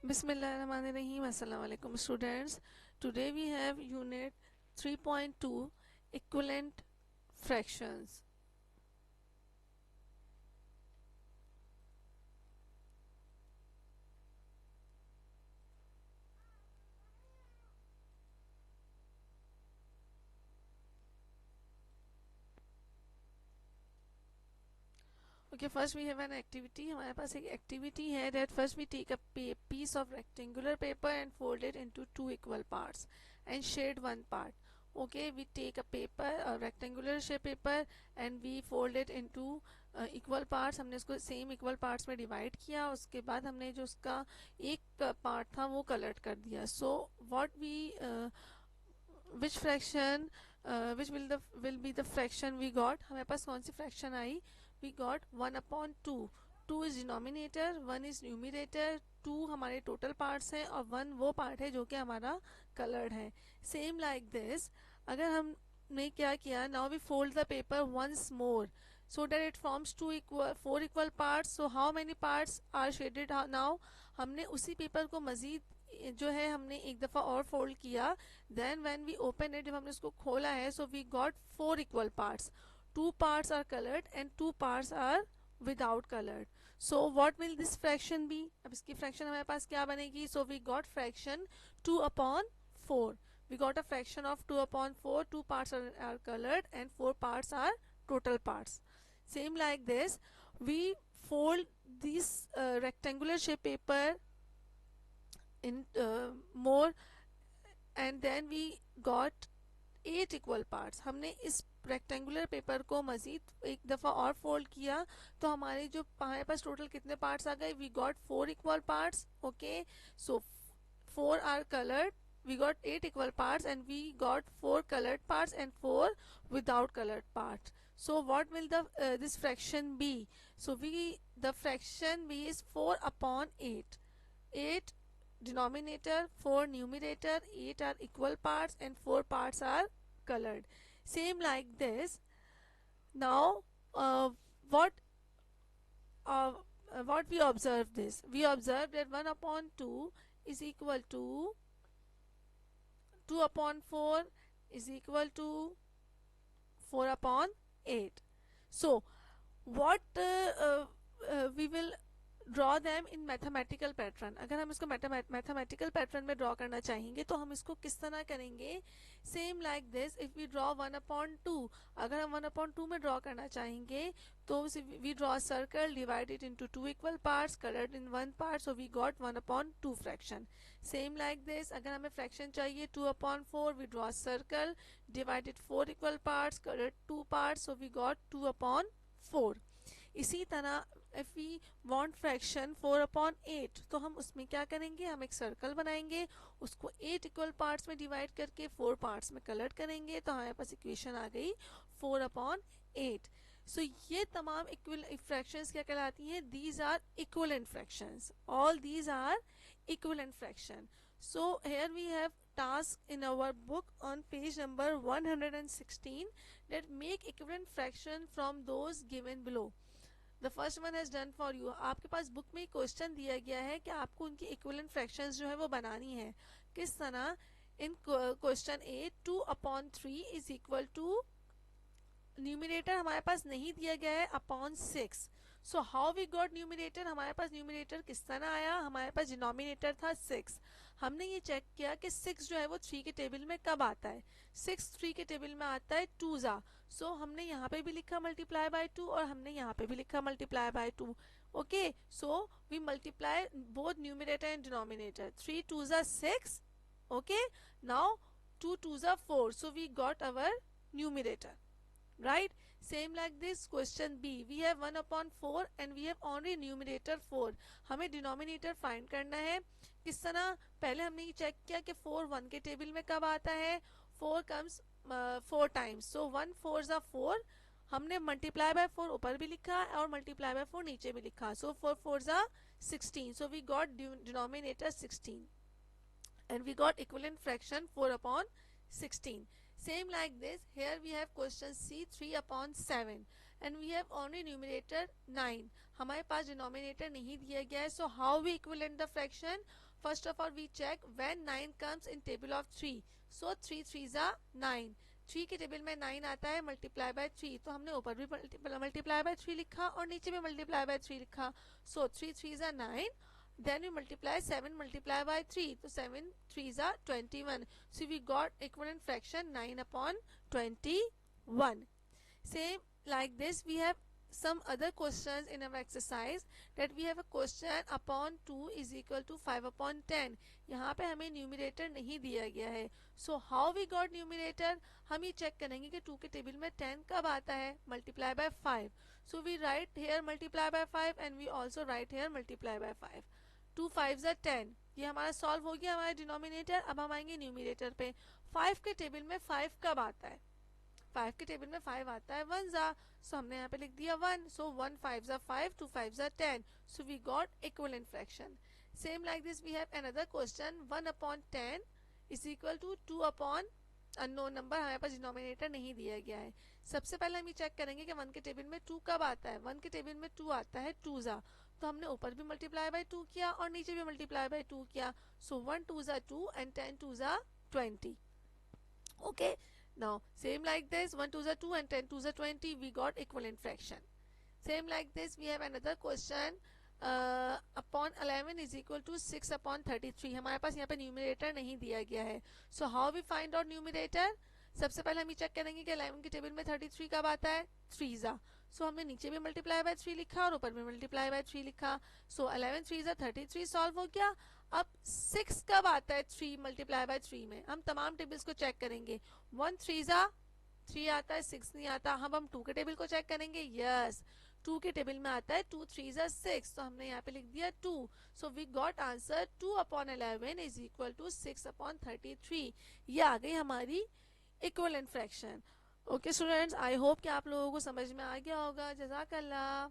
Bismillahirrahmanirrahim. Assalamu alaikum students. Today we have unit 3.2 equivalent fractions. Okay, first we have an activity. हमारे पास एक activity है that first we take a piece of rectangular paper and fold it into two equal parts and shade one part. Okay, we take a paper, a rectangular shape paper and we fold it into equal parts. हमने इसको same equal parts में divide किया. उसके बाद हमने जो उसका एक part था वो colored कर दिया. So what we which fraction which will be the fraction we got. हमारे पास कौन सी fraction I? We got 1/2. 2 is denominator, 1 is numerator, 2 हमारे total parts हैं और 1 वो part है जो कि हमारा colored है. Same like this, अगर हमने क्या किया, now we fold the paper once more so that it forms 4 equal parts. So how many parts are shaded now? हमने उसी paper को मजीद जो है हमने एक दफ़ा और फोल्ड किया. Then when we open it, जब हमने इसको खोला है, so we got 4 equal parts. 2 parts are colored and 2 parts are without colored. So what will this fraction be? अब इसकी fraction हमारे पास क्या बनेगी? So we got fraction 2/4. We got a fraction of 2/4. 2 parts are colored and 4 parts are total parts. Same like this, we fold this rectangular shape paper in more and then we got 8 equal parts. हमने इस rectangular paper को मजीद एक दफ़ा और fold किया तो हमारे जो हमारे पास टोटल कितने पार्ट्स आ गए? We got 4 equal parts. Okay, so 4 are coloured. We got 8 equal parts and we got 4 colored parts and 4 without colored parts. So what will this fraction be? So the fraction B is 4/8. 8 denominator, 4 numerator, 8 are equal parts and 4 parts are colored. Same like this. Now what we observe this? We observe that 1/2 is equal to 2/4 is equal to 4/8. So what we will draw them in mathematical pattern. अगर हम इसको mathematical pattern में draw करना चाहेंगे तो हम इसको किस तरह करेंगे? Same like this. If we draw 1/2, अगर हम 1/2 में ड्रॉ करना चाहेंगे तो we draw circle, divide it into 2 equal parts, coloured in 1 part, so we got 1/2 fraction. Same like this, अगर हमें फ्रैक्शन चाहिए 2/4, we draw circle, divided 4 equal parts, coloured 2 parts, so we got 2/4. इसी तरह if we want fraction 4/8 तो हम उसमें क्या करेंगे? हम एक सर्कल बनाएंगे, उसको 8 इक्वल पार्ट्स में डिवाइड करके 4 पार्ट्स में कलर करेंगे तो हमारे पास इक्वेशन आ गई 4/8. सो ये तमाम फ्रैक्शंस क्या कहलाती हैं? These are equivalent fractions. All these are equivalent fraction. So here we have task in our book on page number 116 that make equivalent fraction from those given below. The first one has done for you. आपके पास book में question दिया गया है कि आपको उनकी equivalent fractions जो है वो बनानी है. किस तरह? In question A 2/3 is equal to, numerator हमारे पास नहीं दिया गया है, upon 6. So how we got numerator? हमारे पास न्यूमिनेटर किस तरह आया? हमारे पास डिनोमिनेटर था 6. हमने ये चेक किया कि 6 जो है वो 3 के टेबल में कब आता है. 6 3 के टेबल में आता है 2 जा. सो हमने यहाँ पे भी लिखा मल्टीप्लाई बाय 2 और हमने यहाँ पे भी लिखा multiply by 2. Okay, so we multiply both numerator and denominator. 3 2 जा 6. ओके, नाउ 2 2 जा 4. So we got our numerator. Right? Same like this question B. We have 1/4 and we have only numerator 4. हमें denominator find करना है. किस तरह? पहले हमने ये चेक किया कि 4 1 के टेबल में कब आता है. 4 comes 4 times. So 1 4s are 4. हमने multiply by 4 ऊपर भी लिखा और multiply by 4 नीचे भी लिखा. So 4 4s are 16. So we got denominator 16 and we got equivalent fraction 4/16. Same like this, here we have question C 3/7 and we have only numerator 9. हमारे पास denominator नहीं दिया गया है. So how we equivalent the fraction? First of all we check when 9 comes in table of 3, so 3 3s are 9, 3 के table में 9 आता है multiply by 3, तो हमने ऊपर भी मल्टीप्लाई बाय 3 लिखा और नीचे भी मल्टीप्लाई बाय 3 लिखा, सो 3 3s are 9, then we multiply 7 multiply by 3, so 7 3s are 21, so we got equivalent fraction 9 upon 21. Same like this we have some other questions in our exercise, that we have a question upon 2 is equal to 5 upon 10. यहाँ पे हमें numerator नहीं दिया गया है, so how we got numerator, हम ये check करेंगे कि 2 के टेबल में 10 कब आता है, multiply by 5, so we write here multiply by 5 and we also write here multiply by 5, 2 5s are 10, ये हमारा सॉल्व हो गया हमारा डिनोमिनेटर। अब हम आएंगे न्यूमिनेटर पे, 5 के टेबल में 5 कब आता है, 5 के टेबल में 5 आता है 1 जा, सो हमने यहाँ पे लिख दिया 1, सो 1 5s are 5, 2 5s are 10, so we got equivalent fraction. Same like this we have another question, 1 upon 10 is equal to 2 upon unknown number, हमारे पास डिनोमिनेटर नहीं दिया गया है। सबसे पहले हम ये चेक करेंगे कि 1 के टेबल में 2 कब आता है, 1 के टेबल में 2 आता है 2 जा, तो हमने ऊपर भी मल्टीप्लाई बाय 2 किया और नीचे भी मल्टीप्लाई बाय 2 किया, सो 1 2s are 2 and 10 2s are 20. Okay, now same like this, 1 2s are 2 and 10 2s are 20, we got equivalent fraction. Same like this we have another question, upon 11 is equal to 6 upon 33, हमारे पास यहाँ पे numerator नहीं दिया गया है, so how we find out numerator, सबसे पहले हम ये चेक करेंगे कि 11 के टेबल में 33 कब आता है, 3 जा, सो हमने नीचे भी मल्टीप्लाई बाय 3 लिखा और ऊपर भी मल्टीप्लाई बाय 3 लिखा, सो 11 3 जा 33 सॉल्व हो गया। अब 6 कब आता है 3 मल्टीप्लाई बाय 3 में, हम तमाम टेबल्स को चेक करेंगे, 1 3 जा 3 आता है 6 नहीं आता, हम 2 के टेबल को चेक करेंगे, यस 2 के टेबल में आता है 2 3 जा 6, तो हमने यहाँ पे लिख दिया 2, so we got answer 2 upon 11 is equal to 6 upon 33, ये आ गई हमारी equivalent fraction. Okay students, I hope कि आप लोगों को समझ में आ गया होगा। जज़ाकल्लाह।